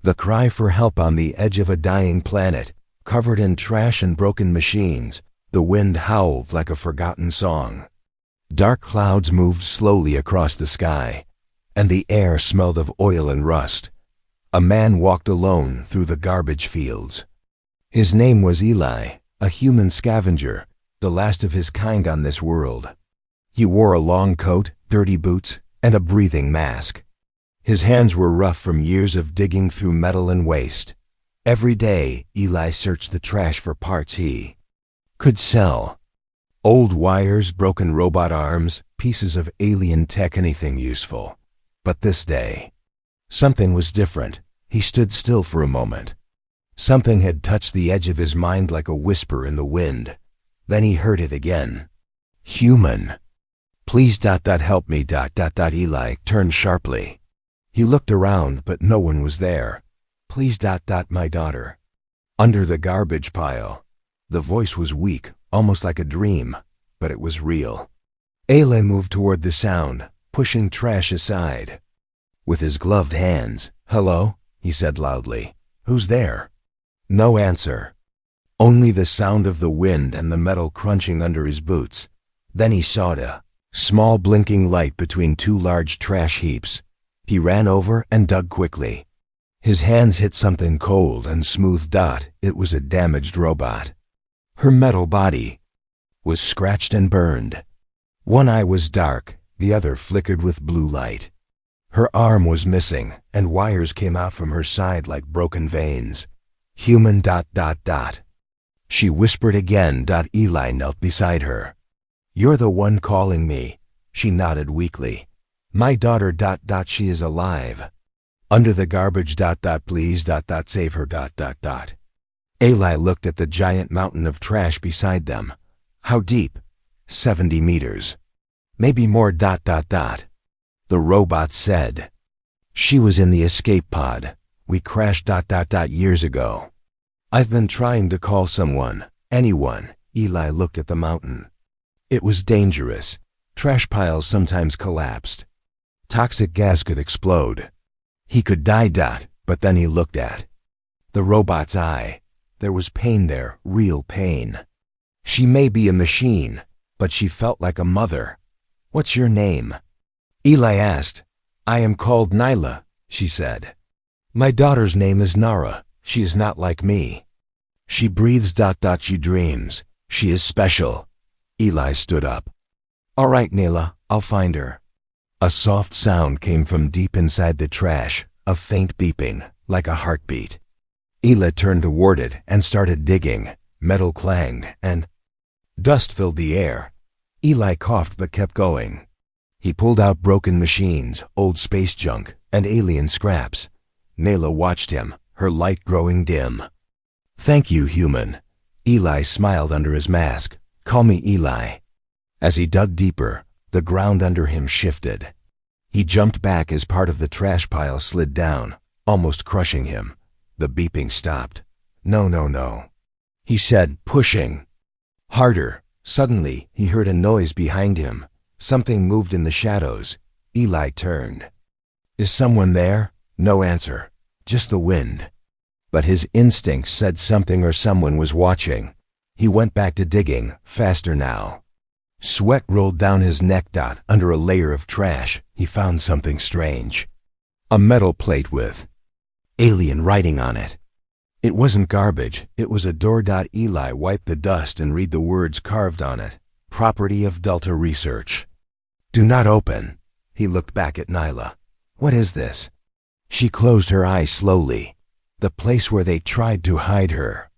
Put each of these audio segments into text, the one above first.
The cry for help on the edge of a dying planet, covered in trash and broken machines. The wind howled like a forgotten song. Dark clouds moved slowly across the sky, and the air smelled of oil and rust. A man walked alone through the garbage fields. His name was Eli, a human scavenger, the last of his kind on this world. He wore a long coat, dirty boots, and a breathing mask. His hands were rough from years of digging through metal and waste. Every day, Eli searched the trash for parts he could sell. Old wires, broken robot arms, pieces of alien tech, anything useful. But this day, something was different. He stood still for a moment. Something had touched the edge of his mind like a whisper in the wind. Then he heard it again. Human. Please help me. Eli turned sharply. He looked around, but no one was there. Please my daughter. Under the garbage pile. The voice was weak, almost like a dream, but it was real. Eli moved toward the sound, pushing trash aside. With his gloved hands, "Hello?" he said loudly. "Who's there?" No answer. Only the sound of the wind and the metal crunching under his boots. Then he saw a small blinking light between two large trash heaps. He ran over and dug quickly. His hands hit something cold and smooth. It was a damaged robot. Her metal body was scratched and burned. One eye was dark, the other flickered with blue light. Her arm was missing, and wires came out from her side like broken veins. Human. She whispered again. Eli knelt beside her. "You're the one calling me." She nodded weakly. "My daughter. She is alive. Under the garbage. Please. Save her. Eli looked at the giant mountain of trash beside them. How deep? 70 meters. Maybe more. The robot said. She was in the escape pod. We crashed. Years ago. I've been trying to call someone, anyone. Eli looked at the mountain. It was dangerous. Trash piles sometimes collapsed. Toxic gas could explode. He could die. But then he looked at the robot's eye. There was pain there, real pain. She may be a machine, but she felt like a mother. "What's your name?" Eli asked. "I am called Nyla," she said. "My daughter's name is Nara. She is not like me. She breathes. She dreams. She is special." Eli stood up. "All right, Nyla, I'll find her." A soft sound came from deep inside the trash, a faint beeping, like a heartbeat. Eli turned toward it and started digging. Metal clanged, and dust filled the air. Eli coughed but kept going. He pulled out broken machines, old space junk, and alien scraps. Nyla watched him, her light growing dim. "Thank you, human." Eli smiled under his mask. "Call me Eli." As he dug deeper, the ground under him shifted. He jumped back as part of the trash pile slid down, almost crushing him. The beeping stopped. No, he said, pushing harder. Suddenly, he heard a noise behind him. Something moved in the shadows. Eli turned. "Is someone there?" No answer, just the wind. But his instinct said something or someone was watching. He went back to digging, faster now. Sweat rolled down his neck. Under a layer of trash, he found something strange. A metal plate with alien writing on it. It wasn't garbage, it was a door. Eli wiped the dust and read the words carved on it. Property of Delta Research. "Do not open." He looked back at Nyla. "What is this?" She closed her eyes slowly. The place where they tried to hide her.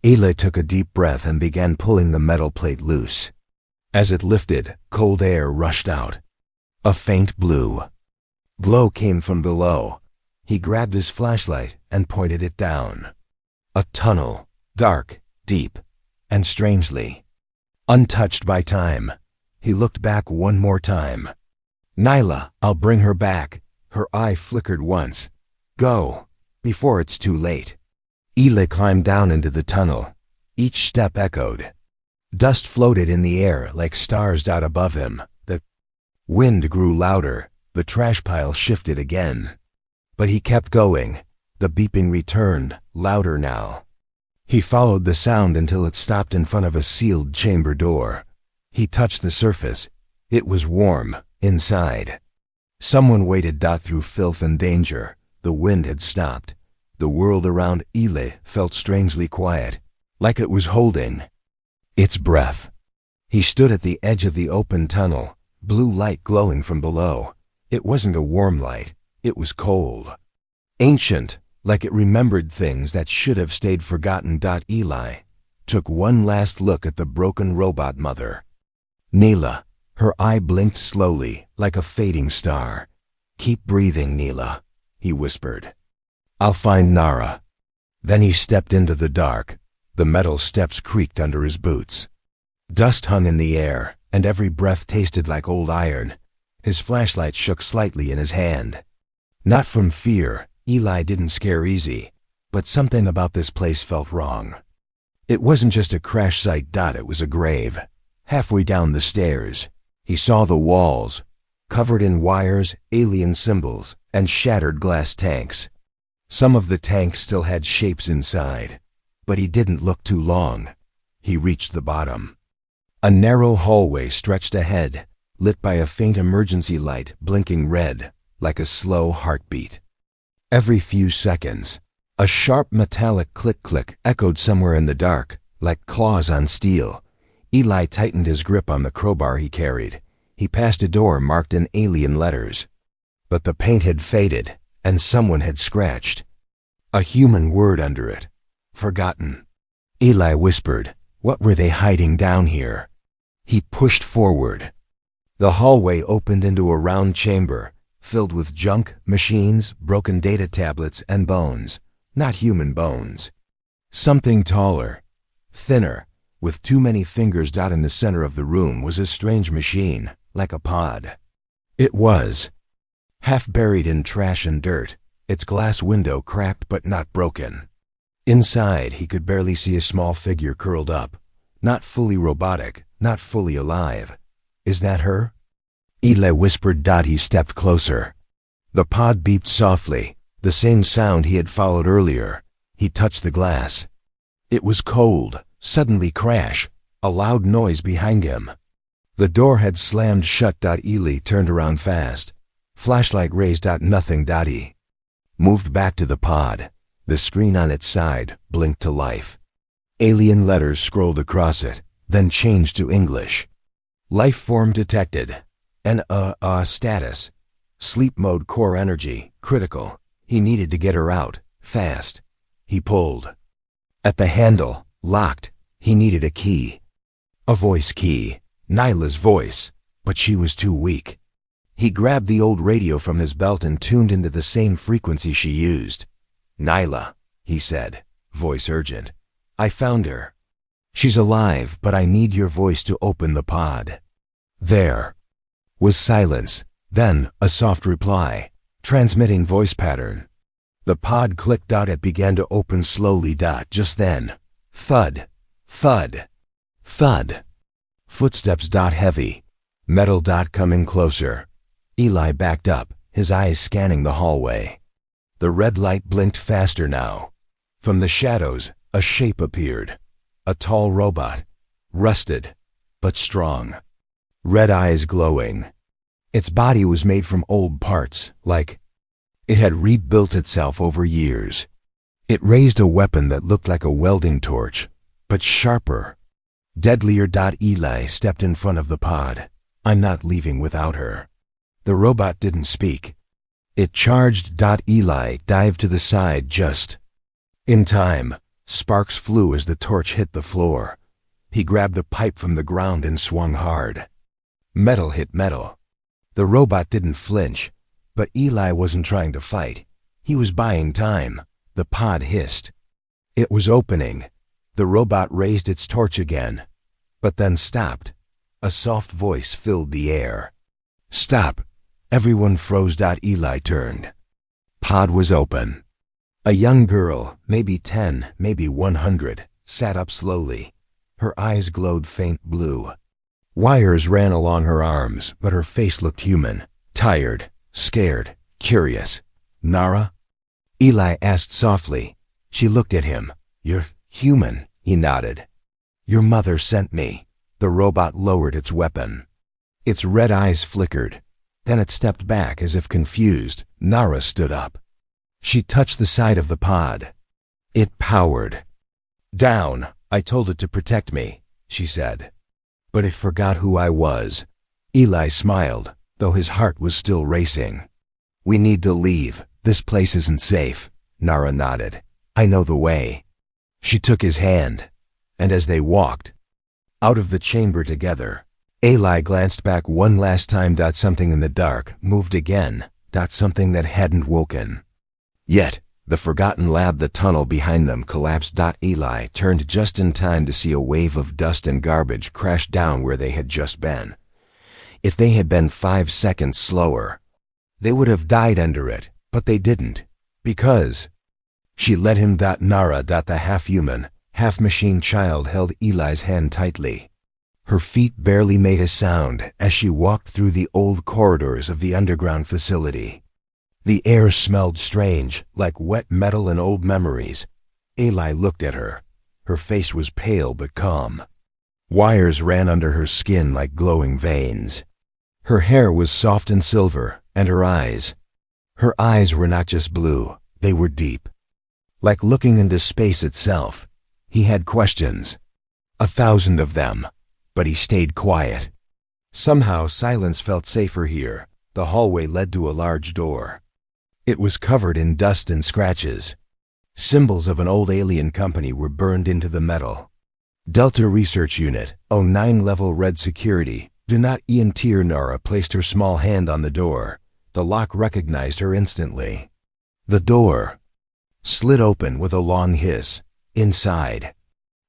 Eli took a deep breath and began pulling the metal plate loose. As it lifted, cold air rushed out. A faint blue glow came from below. He grabbed his flashlight and pointed it down. A tunnel, dark, deep, and strangely untouched by time. He looked back one more time. "Nyla, I'll bring her back." Her eye flickered once. "Go, before it's too late." Eli climbed down into the tunnel. Each step echoed. Dust floated in the air like stars above him. The wind grew louder. The trash pile shifted again. But he kept going. The beeping returned, louder now. He followed the sound until it stopped in front of a sealed chamber door. He touched the surface. It was warm, inside. Someone waited. Through filth and danger, the wind had stopped. The world around Eli felt strangely quiet, like it was holding its breath. He stood at the edge of the open tunnel, blue light glowing from below. It wasn't a warm light, it was cold. Ancient, like it remembered things that should have stayed forgotten. Eli took one last look at the broken robot mother. Neela. Her eye blinked slowly, like a fading star. "Keep breathing, Neela," he whispered. "I'll find Nara." Then he stepped into the dark. The metal steps creaked under his boots. Dust hung in the air, and every breath tasted like old iron. His flashlight shook slightly in his hand. Not from fear, Eli didn't scare easy, but something about this place felt wrong. It wasn't just a crash site. It was a grave. Halfway down the stairs, he saw the walls, covered in wires, alien symbols, and shattered glass tanks. Some of the tanks still had shapes inside, but he didn't look too long. He reached the bottom. A narrow hallway stretched ahead, lit by a faint emergency light blinking red, like a slow heartbeat. Every few seconds, a sharp metallic click-click echoed somewhere in the dark, like claws on steel. Eli tightened his grip on the crowbar he carried. He passed a door marked in alien letters. But the paint had faded, and someone had scratched a human word under it. "Forgotten." Eli whispered, "What were they hiding down here?" He pushed forward. The hallway opened into a round chamber, filled with junk, machines, broken data tablets, and bones. Not human bones. Something taller, thinner, with too many fingers. In the center of the room was a strange machine, like a pod. It was half buried in trash and dirt, its glass window cracked but not broken. Inside, he could barely see a small figure curled up, not fully robotic, not fully alive. "Is that her?" Eli whispered. He stepped closer. The pod beeped softly, the same sound he had followed earlier. He touched the glass. It was cold. Suddenly crash, a loud noise behind him. The door had slammed shut. Eli turned around fast. Flashlight raised. Nothing. He moved back to the pod. The screen on its side blinked to life. Alien letters scrolled across it, then changed to English. "Life form detected. Status. Sleep mode, core energy, critical." He needed to get her out, fast. He pulled at the handle. Locked. He needed a key. A voice key. Nyla's voice. But she was too weak. He grabbed the old radio from his belt and tuned into the same frequency she used. "Nyla," he said, voice urgent. "I found her. She's alive, but I need your voice to open the pod." There was silence, then a soft reply, transmitting voice pattern. The pod clicked. It began to open slowly. Just then, thud, thud, thud. Footsteps. Heavy. Metal. Coming closer. Eli backed up, his eyes scanning the hallway. The red light blinked faster now. From the shadows, a shape appeared. A tall robot. Rusted, but strong. Red eyes glowing. Its body was made from old parts, like it had rebuilt itself over years. It raised a weapon that looked like a welding torch, but sharper, deadlier. Eli stepped in front of the pod. "I'm not leaving without her." The robot didn't speak. It charged. Eli dived to the side just in time. Sparks flew as the torch hit the floor. He grabbed a pipe from the ground and swung hard. Metal hit metal. The robot didn't flinch, but Eli wasn't trying to fight. He was buying time. The pod hissed. It was opening. The robot raised its torch again, but then stopped. A soft voice filled the air. "Stop." Everyone froze. Eli turned. Pod was open. A young girl, maybe 10, maybe 100, sat up slowly. Her eyes glowed faint blue. Wires ran along her arms, but her face looked human. Tired, scared, curious. "Nara?" Eli asked softly. She looked at him. "You're human," he nodded. "Your mother sent me." The robot lowered its weapon. Its red eyes flickered. Then it stepped back as if confused. Nara stood up. She touched the side of the pod. It powered. "Down. I told it to protect me," she said. "But it forgot who I was." Eli smiled, though his heart was still racing. "We need to leave. This place isn't safe." Nara nodded. "I know the way." She took his hand, and as they walked out of the chamber together, Eli glanced back one last time. Something in the dark moved again. Something that hadn't woken yet. The forgotten lab, the tunnel behind them collapsed. Eli turned just in time to see a wave of dust and garbage crash down where they had just been. If they had been 5 seconds slower, they would have died under it, but they didn't. Because she let him. Nara, the half-human, half-machine child, held Eli's hand tightly. Her feet barely made a sound as she walked through the old corridors of the underground facility. The air smelled strange, like wet metal and old memories. Eli looked at her. Her face was pale but calm. Wires ran under her skin like glowing veins. Her hair was soft and silver, and her eyes were not just blue, they were deep. Like looking into space itself. He had questions. 1,000 of them. But he stayed quiet. Somehow silence felt safer here. The hallway led to a large door. It was covered in dust and scratches. Symbols of an old alien company were burned into the metal. Delta Research Unit, 09 level red security. Do not enter. Nara placed her small hand on the door. The lock recognized her instantly. The door slid open with a long hiss. Inside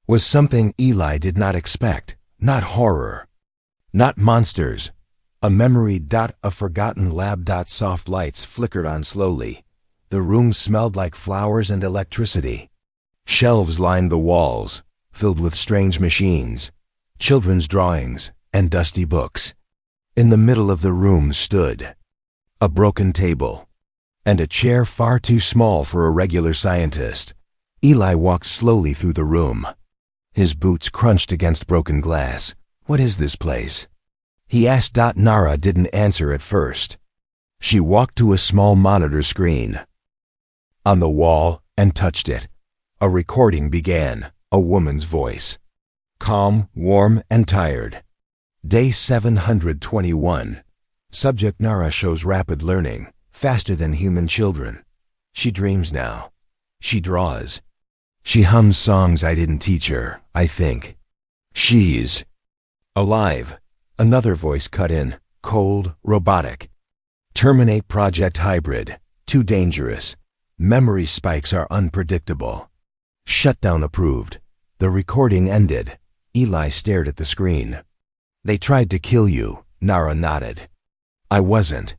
was something Eli did not expect. Not horror. Not monsters. A memory. A forgotten lab. Soft lights flickered on slowly. The room smelled like flowers and electricity. Shelves lined the walls, filled with strange machines, children's drawings, and dusty books. In the middle of the room stood a broken table and a chair far too small for a regular scientist. Eli walked slowly through the room. His boots crunched against broken glass. "What is this place?" he asked. Nara didn't answer at first. She walked to a small monitor screen on the wall and touched it. A recording began, a woman's voice. Calm, warm, and tired. Day 721. Subject: Nara shows rapid learning, faster than human children. She dreams now. She draws. She hums songs I didn't teach her, I think. She's alive. Another voice cut in, cold, robotic. Terminate Project Hybrid. Too dangerous. Memory spikes are unpredictable. Shutdown approved. The recording ended. Eli stared at the screen. They tried to kill you, Nara nodded. I wasn't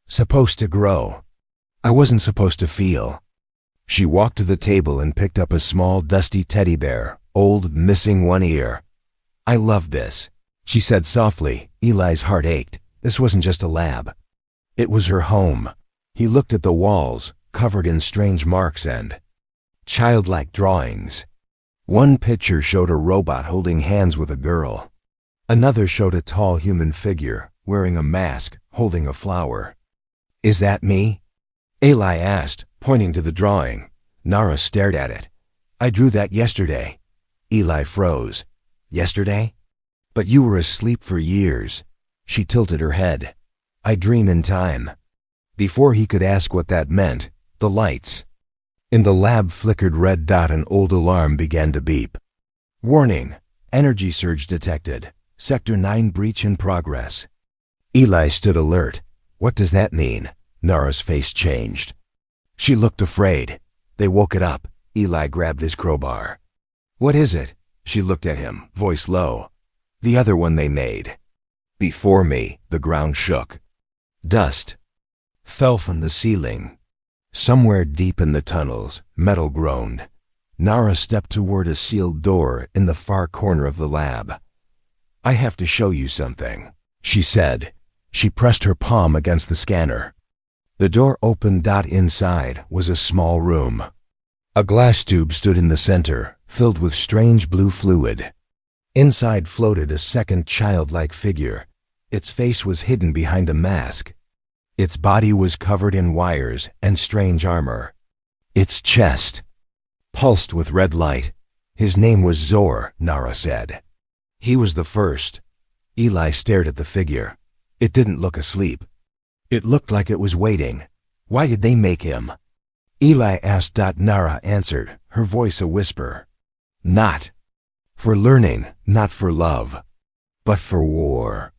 supposed to grow. I wasn't supposed to feel. She walked to the table and picked up a small, dusty teddy bear, old, missing one ear. I love this, she said softly. Eli's heart ached. This wasn't just a lab. It was her home. He looked at the walls, covered in strange marks and childlike drawings. One picture showed a robot holding hands with a girl. Another showed a tall human figure, wearing a mask, holding a flower. Is that me? Eli asked, pointing to the drawing. Nara stared at it. I drew that yesterday. Eli froze. Yesterday? But you were asleep for years. She tilted her head. I dream in time. Before he could ask what that meant, the lights in the lab flickered red. An old alarm began to beep. Warning. Energy surge detected. Sector 9 breach in progress. Eli stood alert. What does that mean? Nara's face changed. She looked afraid. They woke it up. Eli grabbed his crowbar. What is it? She looked at him, voice low. The other one they made. Before me, the ground shook. Dust fell from the ceiling. Somewhere deep in the tunnels, metal groaned. Nara stepped toward a sealed door in the far corner of the lab. I have to show you something, she said. She pressed her palm against the scanner. The door opened. Inside was a small room. A glass tube stood in the center, filled with strange blue fluid. Inside floated a second childlike figure. Its face was hidden behind a mask. Its body was covered in wires and strange armor. Its chest pulsed with red light. His name was Zor, Nara said. He was the first. Eli stared at the figure. It didn't look asleep. It looked like it was waiting. Why did they make him? Eli asked. Nara answered, her voice a whisper. Not for learning, not for love, but for war.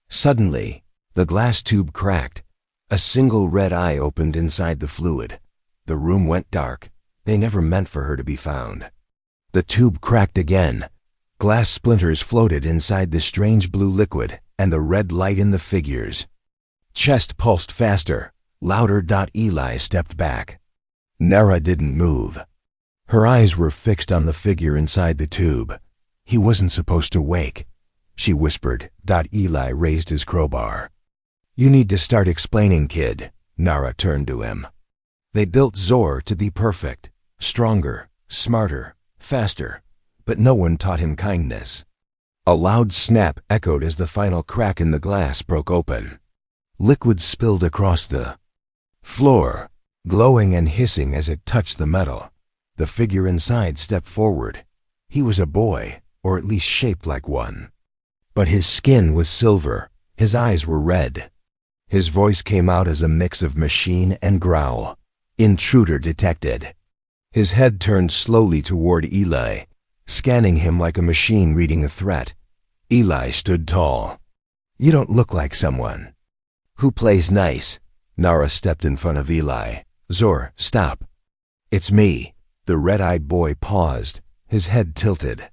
Suddenly, the glass tube cracked. A single red eye opened inside the fluid. The room went dark. They never meant for her to be found. The tube cracked again. Glass splinters floated inside the strange blue liquid and the red light in the figures. Chest pulsed faster, louder. Eli stepped back. Nara didn't move. Her eyes were fixed on the figure inside the tube. He wasn't supposed to wake, she whispered. Eli raised his crowbar. You need to start explaining, kid. Nara turned to him. They built Zor to be perfect, stronger, smarter, faster, but no one taught him kindness. A loud snap echoed as the final crack in the glass broke open. Liquid spilled across the floor, glowing and hissing as it touched the metal. The figure inside stepped forward. He was a boy, or at least shaped like one. But his skin was silver, his eyes were red. His voice came out as a mix of machine and growl. Intruder detected. His head turned slowly toward Eli, scanning him like a machine reading a threat. Eli stood tall. You don't look like someone who plays nice. Nara stepped in front of Eli. Zor, stop. It's me. The red-eyed boy paused, his head tilted.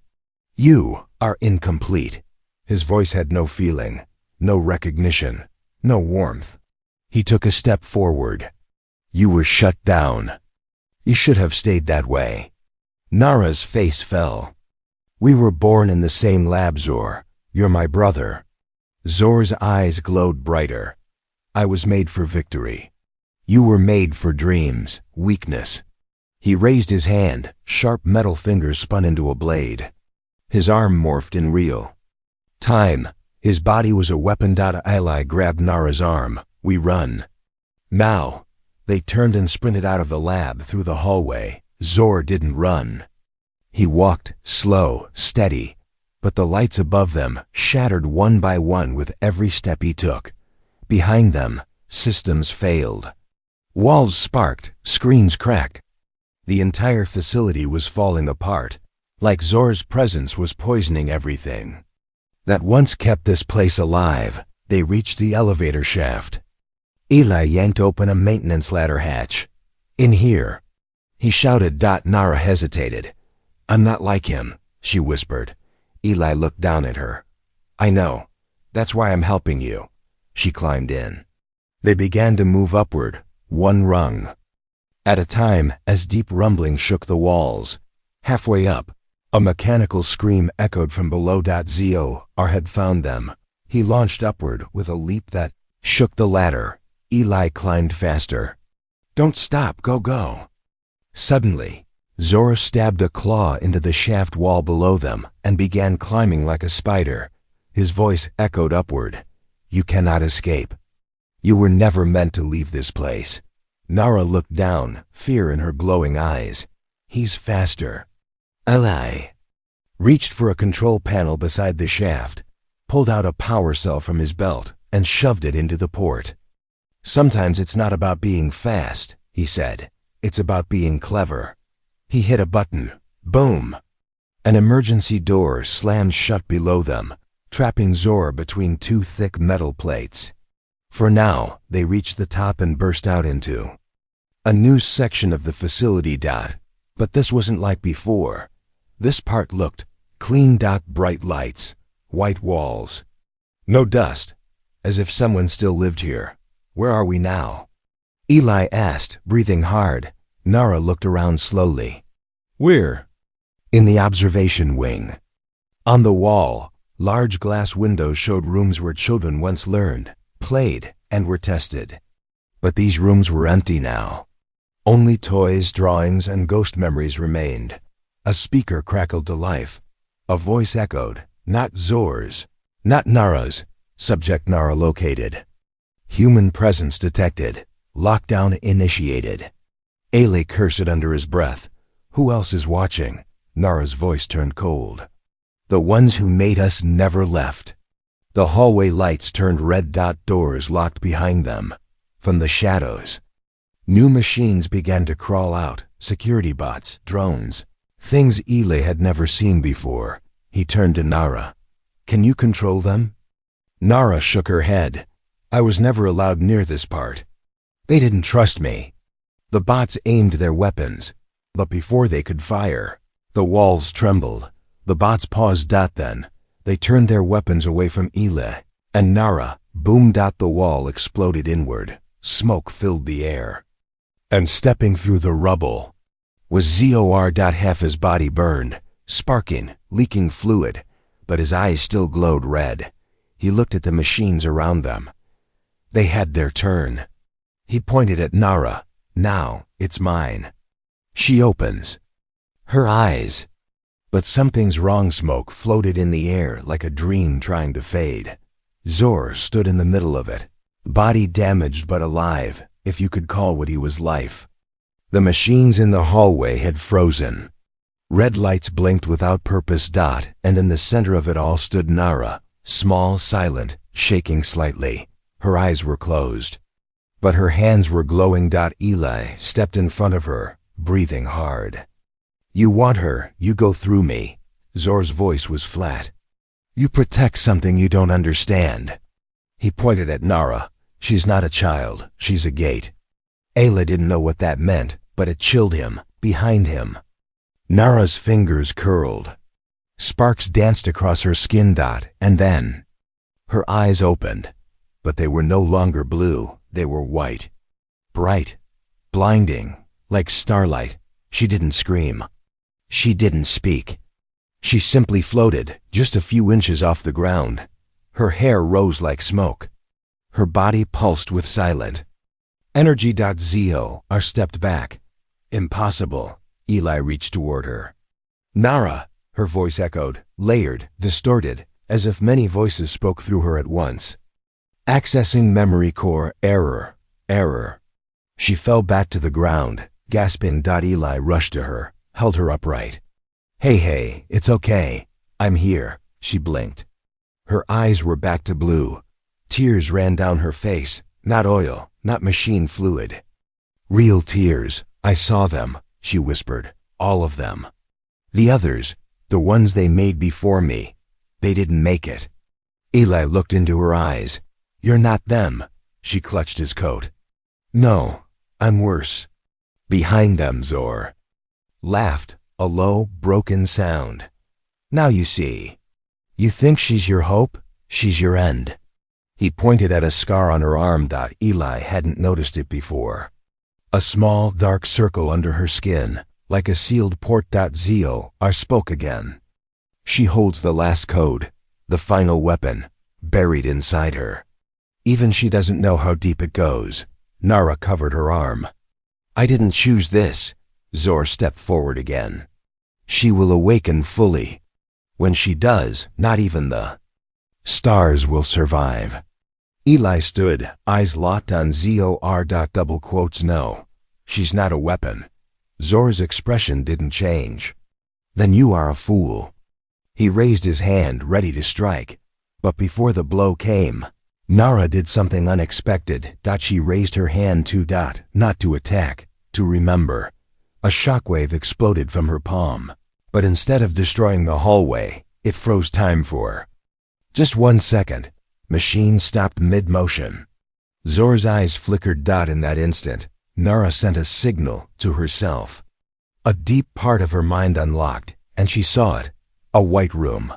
You are incomplete. His voice had no feeling, no recognition, no warmth. He took a step forward. You were shut down. You should have stayed that way. Nara's face fell. We were born in the same lab, Zor. You're my brother. Zor's eyes glowed brighter. I was made for victory. You were made for dreams, weakness. He raised his hand, sharp metal fingers spun into a blade. His arm morphed in real time. His body was a weapon. Eli grabbed Nara's arm. We run. Now. They turned and sprinted out of the lab through the hallway. Zor didn't run. He walked, slow, steady, but the lights above them shattered one by one with every step he took. Behind them, systems failed. Walls sparked, screens cracked. The entire facility was falling apart, like Zor's presence was poisoning everything that once kept this place alive. They reached the elevator shaft. Eli yanked open a maintenance ladder hatch. In here, he shouted. Nara hesitated. I'm not like him, she whispered. Eli looked down at her. I know. That's why I'm helping you. She climbed in. They began to move upward, one rung at a time, as deep rumbling shook the walls. Halfway up, a mechanical scream echoed from below. Zor had found them. He launched upward with a leap that shook the ladder. Eli climbed faster. Don't stop, go. Suddenly, Zor stabbed a claw into the shaft wall below them and began climbing like a spider. His voice echoed upward. You cannot escape. You were never meant to leave this place. Nara looked down, fear in her glowing eyes. He's faster. Eli reached for a control panel beside the shaft, pulled out a power cell from his belt, and shoved it into the port. Sometimes it's not about being fast, he said. It's about being clever. He hit a button. Boom! An emergency door slammed shut below them, trapping Zor between two thick metal plates. For now, they reached the top and burst out into a new section of the facility. But this wasn't like before. This part looked clean. Bright lights, white walls, no dust, as if someone still lived here. Where are we now? Eli asked, breathing hard. Nara looked around slowly. We're in the observation wing. On the wall, large glass windows showed rooms where children once learned, played, and were tested. But these rooms were empty now. Only toys, drawings, and ghost memories remained. A speaker crackled to life. A voice echoed, not Zor's, not Nara's. Subject Nara located. Human presence detected. Lockdown initiated. Ailey cursed under his breath. Who else is watching? Nara's voice turned cold. The ones who made us never left. The hallway lights turned red. Doors locked behind them. From the shadows, new machines began to crawl out. Security bots, drones, things Ailey had never seen before. He turned to Nara. Can you control them? Nara shook her head. I was never allowed near this part. They didn't trust me. The bots aimed their weapons, but before they could fire, the walls trembled. The bots paused. Then they turned their weapons away from Ailey, and Nara. Boom. The wall exploded inward. Smoke filled the air. And stepping through the rubble was Zor. Half his body burned, sparking, leaking fluid, but his eyes still glowed red. He looked at the machines around them. They had their turn. He pointed at Nara. Now, it's mine. She opens her eyes. But something's wrong. Smoke floated in the air like a dream trying to fade. Zor stood in the middle of it. Body damaged but alive, if you could call what he was life. The machines in the hallway had frozen. Red lights blinked without purpose. And in the center of it all stood Nara, small, silent, shaking slightly. Her eyes were closed, but her hands were glowing. Ailey stepped in front of her, breathing hard. You want her, you go through me. Zor's voice was flat. You protect something you don't understand. He pointed at Nara. She's not a child, she's a gate. Ailey didn't know what that meant, but it chilled him, behind him. Nara's fingers curled. Sparks danced across her skin. And then her eyes opened, but they were no longer blue, they were white. Bright, blinding, like starlight. She didn't scream. She didn't speak. She simply floated, just a few inches off the ground. Her hair rose like smoke. Her body pulsed with silent energy. Zor stepped back. Impossible. Ailey reached toward her. Nara, her voice echoed, layered, distorted, as if many voices spoke through her at once. Accessing memory core, error, error. She fell back to the ground, gasping. Ailey rushed to her, held her upright. Hey, it's okay. I'm here. She blinked. Her eyes were back to blue. Tears ran down her face, not oil, not machine fluid. Real tears. I saw them, she whispered, all of them. The others, the ones they made before me, they didn't make it. Ailey looked into her eyes. You're not them. She clutched his coat. No, I'm worse. Behind them, Zor laughed, a low, broken sound. Now you see. You think she's your hope? She's your end. He pointed at a scar on her arm. Ailey hadn't noticed it before. A small, dark circle under her skin, like a sealed port. Zor spoke again. She holds the last code, the final weapon, buried inside her. Even she doesn't know how deep it goes. Nara covered her arm. I didn't choose this. Zor stepped forward again. She will awaken fully. When she does, not even the stars will survive. Ailey stood, eyes locked on Zor. Double quotes. No, she's not a weapon. Zor's expression didn't change. Then you are a fool. He raised his hand, ready to strike. But before the blow came, Nara did something unexpected. She raised her hand to not to attack, to remember. A shockwave exploded from her palm, but instead of destroying the hallway, it froze time for just 1 second. Machine stopped mid-motion. Zor's eyes flickered. In that instant, Nara sent a signal to herself. A deep part of her mind unlocked, and she saw it. A white room.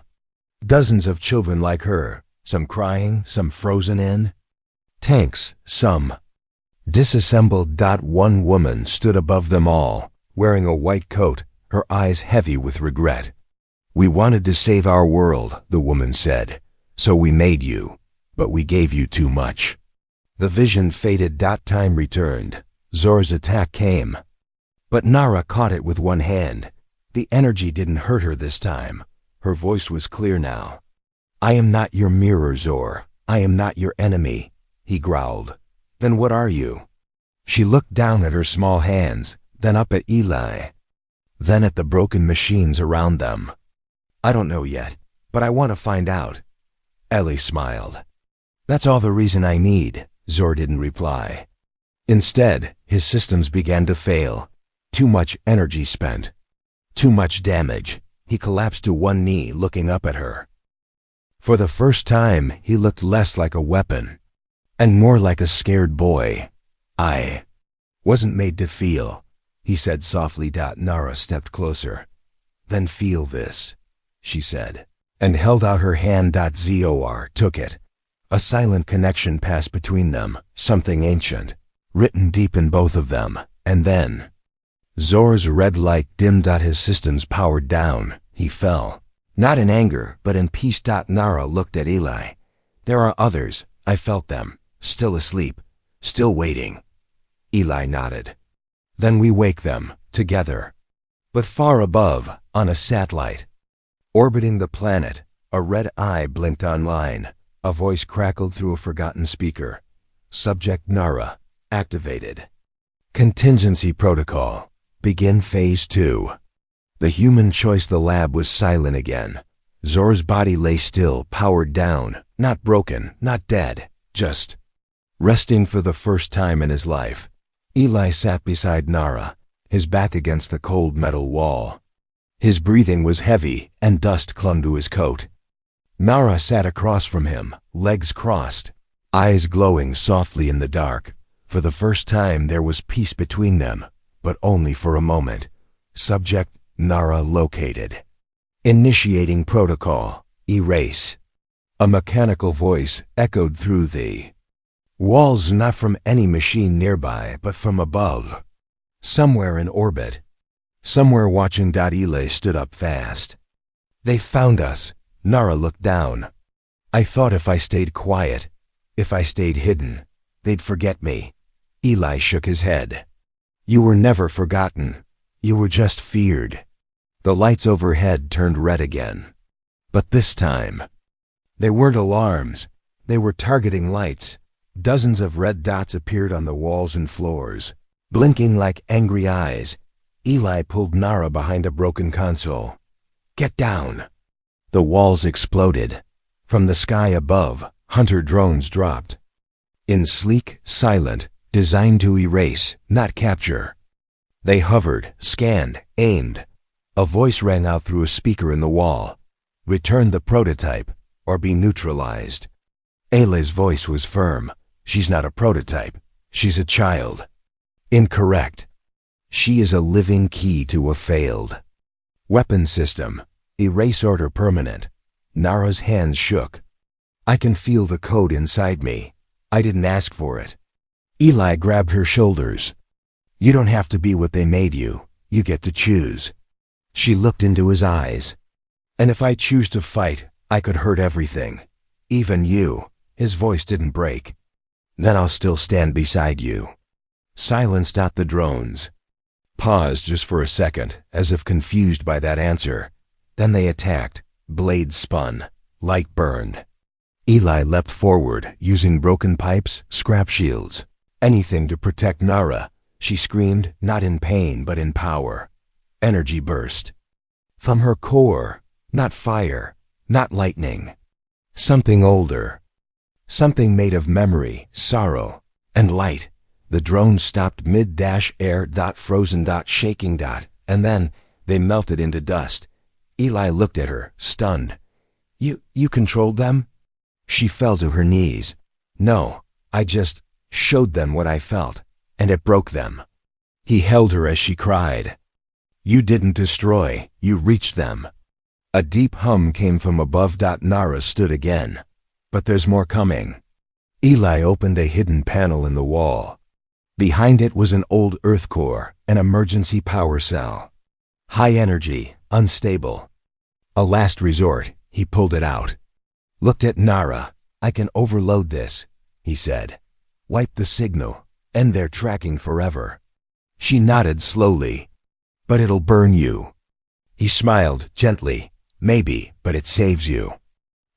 Dozens of children like her, some crying, some frozen in tanks, some disassembled. One woman stood above them all, wearing a white coat, her eyes heavy with regret. We wanted to save our world, the woman said, so we made you, but we gave you too much. The vision faded. Time returned. Zor's attack came. But Nara caught it with one hand. The energy didn't hurt her this time. Her voice was clear now. "I am not your mirror, Zor. I am not your enemy," he growled. "Then what are you?" She looked down at her small hands, then up at Eli, then at the broken machines around them. "I don't know yet, but I want to find out." Ellie smiled. "That's all the reason I need," Zor didn't reply. Instead, his systems began to fail. Too much energy spent. Too much damage. He collapsed to one knee, looking up at her. For the first time, he looked less like a weapon, and more like a scared boy. "I wasn't made to feel," he said softly. Nara stepped closer. "Then feel this," she said, and held out her hand. Zor took it. A silent connection passed between them, something ancient, written deep in both of them, and then Zor's red light dimmed. His systems powered down. He fell. Not in anger, but in peace. Nara looked at Eli. "There are others. I felt them. Still asleep. Still waiting." Eli nodded. "Then we wake them, together." But far above, on a satellite, orbiting the planet, a red eye blinked online. A voice crackled through a forgotten speaker. "Subject Nara. Activated. Contingency protocol. Begin phase 2. The human choice. The lab was silent again. Zor's body lay still, powered down, not broken, not dead, just resting for the first time in his life. Eli sat beside Nara, his back against the cold metal wall. His breathing was heavy, and dust clung to his coat. Nara sat across from him, legs crossed, eyes glowing softly in the dark. For the first time there was peace between them, but only for a moment. Subject Nara located. Initiating protocol. Erase. A mechanical voice echoed through the walls, not from any machine nearby, but from above. Somewhere in orbit. Somewhere watching. Eli stood up fast. "They found us." Nara looked down. "I thought if I stayed quiet, if I stayed hidden, they'd forget me." Eli shook his head. "You were never forgotten. You were just feared." The lights overhead turned red again. But this time, they weren't alarms. They were targeting lights. Dozens of red dots appeared on the walls and floors, blinking like angry eyes. Eli pulled Nara behind a broken console. "Get down." The walls exploded. From the sky above, hunter drones dropped. In sleek, silent, designed to erase, not capture. They hovered, scanned, aimed. A voice rang out through a speaker in the wall. "Return the prototype, or be neutralized." Ayla's voice was firm. "She's not a prototype. She's a child." "Incorrect. She is a living key to a failed weapon system. Erase order permanent." Nara's hands shook. "I can feel the code inside me. I didn't ask for it." Eli grabbed her shoulders. "You don't have to be what they made you. You get to choose." She looked into his eyes. "And if I choose to fight, I could hurt everything. Even you." His voice didn't break. "Then I'll still stand beside you." Silence. The drones paused just for a second, as if confused by that answer. Then they attacked. Blades spun. Light burned. Eli leapt forward, using broken pipes, scrap shields. Anything to protect Nara. She screamed, not in pain, but in power. Energy burst from her core. Not fire, not lightning. Something older. Something made of memory, sorrow, and light. The drone stopped mid-air. Frozen. Shaking. And then they melted into dust. Eli looked at her, stunned. You controlled them?" She fell to her knees. "No, I just showed them what I felt, and it broke them." He held her as she cried. "You didn't destroy, you reached them." A deep hum came from above. Nara stood again. "But there's more coming." Eli opened a hidden panel in the wall. Behind it was an old Earth core, an emergency power cell. High energy, unstable. A last resort. He pulled it out. Looked at Nara. "I can overload this," he said. Wipe the signal. End their tracking forever. She nodded slowly. But it'll burn you. He smiled gently. Maybe, but it saves you.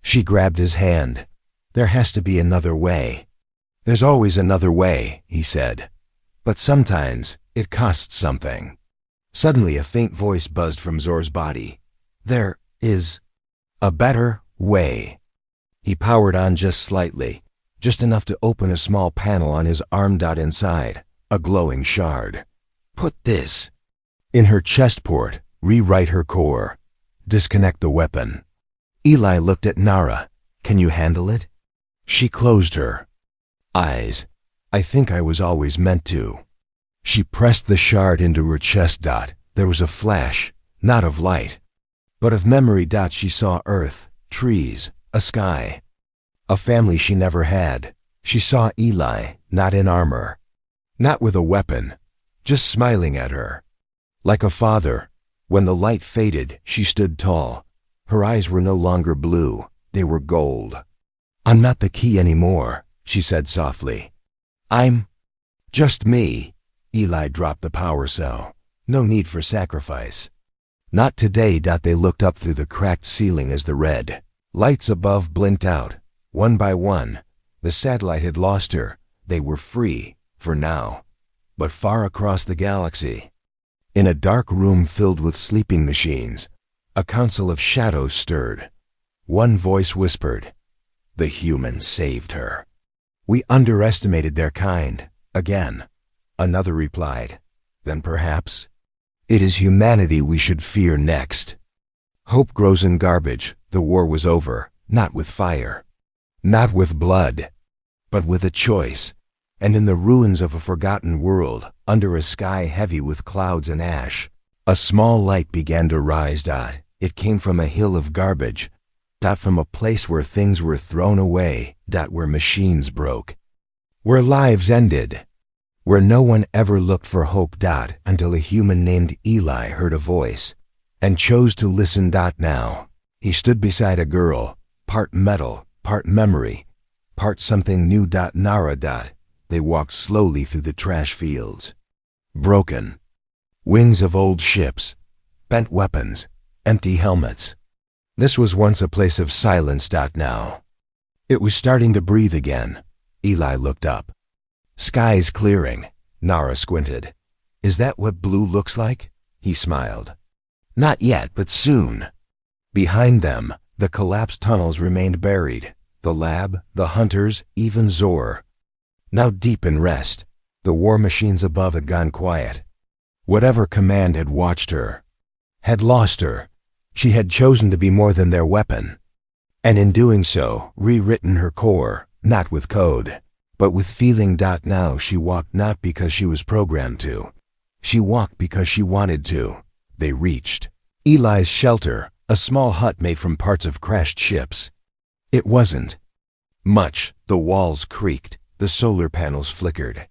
She grabbed his hand. There has to be another way. There's always another way, he said. But sometimes it costs something. Suddenly a faint voice buzzed from Zor's body. There is a better way. He powered on just slightly, just enough to open a small panel on his arm. Inside, a glowing shard. Put this in her chest port. Rewrite her core. Disconnect the weapon. Eli looked at Nara. Can you handle it? She closed her eyes. I think I was always meant to. She pressed the shard into her chest. There was a flash, not of light, but of memory. She saw earth, trees, a sky, a family she never had. She saw Eli, not in armor, not with a weapon, just smiling at her. Like a father. When the light faded, she stood tall. Her eyes were no longer blue, they were gold. I'm not the key anymore, she said softly. I'm just me. Eli dropped the power cell. No need for sacrifice. Not today. They looked up through the cracked ceiling as the red lights above blinked out. One by one, the satellite had lost her. They were free, for now. But far across the galaxy, in a dark room filled with sleeping machines, a council of shadows stirred. One voice whispered, "The humans saved her. We underestimated their kind, again." Another replied, "Then perhaps it is humanity we should fear next." Hope grows in garbage. The war was over, not with fire, not with blood, but with a choice. And in the ruins of a forgotten world, under a sky heavy with clouds and ash, a small light began to rise. It came from a hill of garbage, from a place where things were thrown away, where machines broke, where lives ended, where no one ever looked for hope. Until a human named Eli heard a voice and chose to listen. Now, he stood beside a girl, part metal, part memory, part something new. Nara. They walked slowly through the trash fields. Broken wings of old ships, bent weapons, empty helmets. This was once a place of silence. Now, it was starting to breathe again. Eli looked up. Skies clearing. Nara squinted. Is that what blue looks like? He smiled. Not yet, but soon. Behind them, the collapsed tunnels remained buried. The lab, the hunters, even Zor. Now deep in rest, the war machines above had gone quiet. Whatever command had watched her, had lost her. She had chosen to be more than their weapon, and in doing so, rewritten her core, not with code, but with feeling. Now she walked not because she was programmed to. She walked because she wanted to. They reached Eli's shelter, a small hut made from parts of crashed ships. It wasn't much. The walls creaked. The solar panels flickered.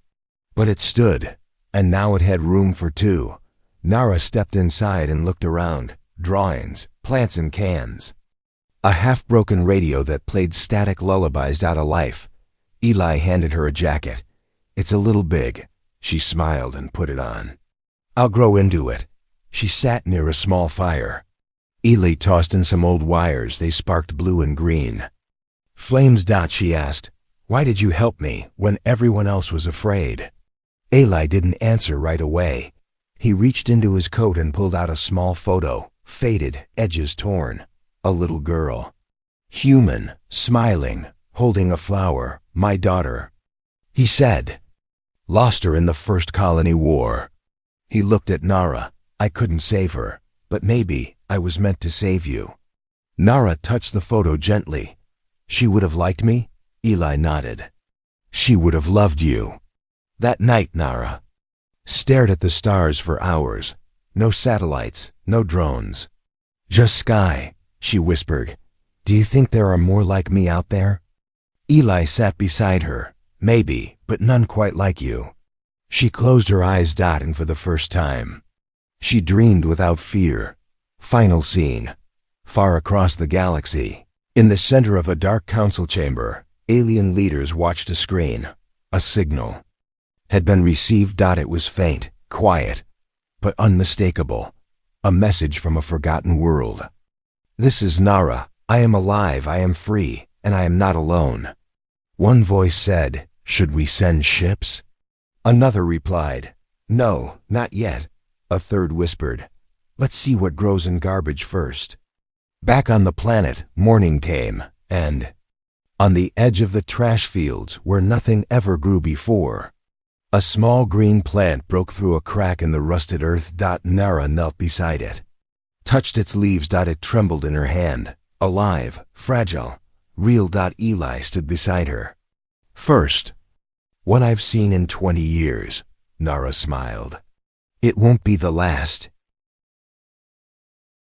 But it stood, and now it had room for two. Nara stepped inside and looked around. Drawings, plants and cans. A half-broken radio that played static lullabies. Out of life. Eli handed her a jacket. It's a little big. She smiled and put it on. I'll grow into it. She sat near a small fire. Eli tossed in some old wires. They sparked blue and green. Flames. She asked. Why did you help me when everyone else was afraid? Eli didn't answer right away. He reached into his coat and pulled out a small photo, faded, edges torn. A little girl. Human, smiling, holding a flower. My daughter. He said. Lost her in the First Colony War. He looked at Nara. I couldn't save her, but maybe I was meant to save you. Nara touched the photo gently. She would have liked me? Eli nodded. She would have loved you. That night, Nara stared at the stars for hours. No satellites, no drones. Just sky, she whispered. Do you think there are more like me out there? Eli sat beside her. Maybe, but none quite like you. She closed her eyes. And for the first time, she dreamed without fear. Final scene. Far across the galaxy, in the center of a dark council chamber, alien leaders watched a screen. A signal had been received. It was faint, quiet, but unmistakable. A message from a forgotten world. This is Nara. I am alive, I am free, and I am not alone. One voice said, should we send ships? Another replied, no, not yet. A third whispered, let's see what grows in garbage first. Back on the planet, morning came, and on the edge of the trash fields where nothing ever grew before, a small green plant broke through a crack in the rusted earth. Nara knelt beside it, touched its leaves. It trembled in her hand, alive, fragile, real. Eli stood beside her. First one I've seen in 20 years, Nara smiled. It won't be the last,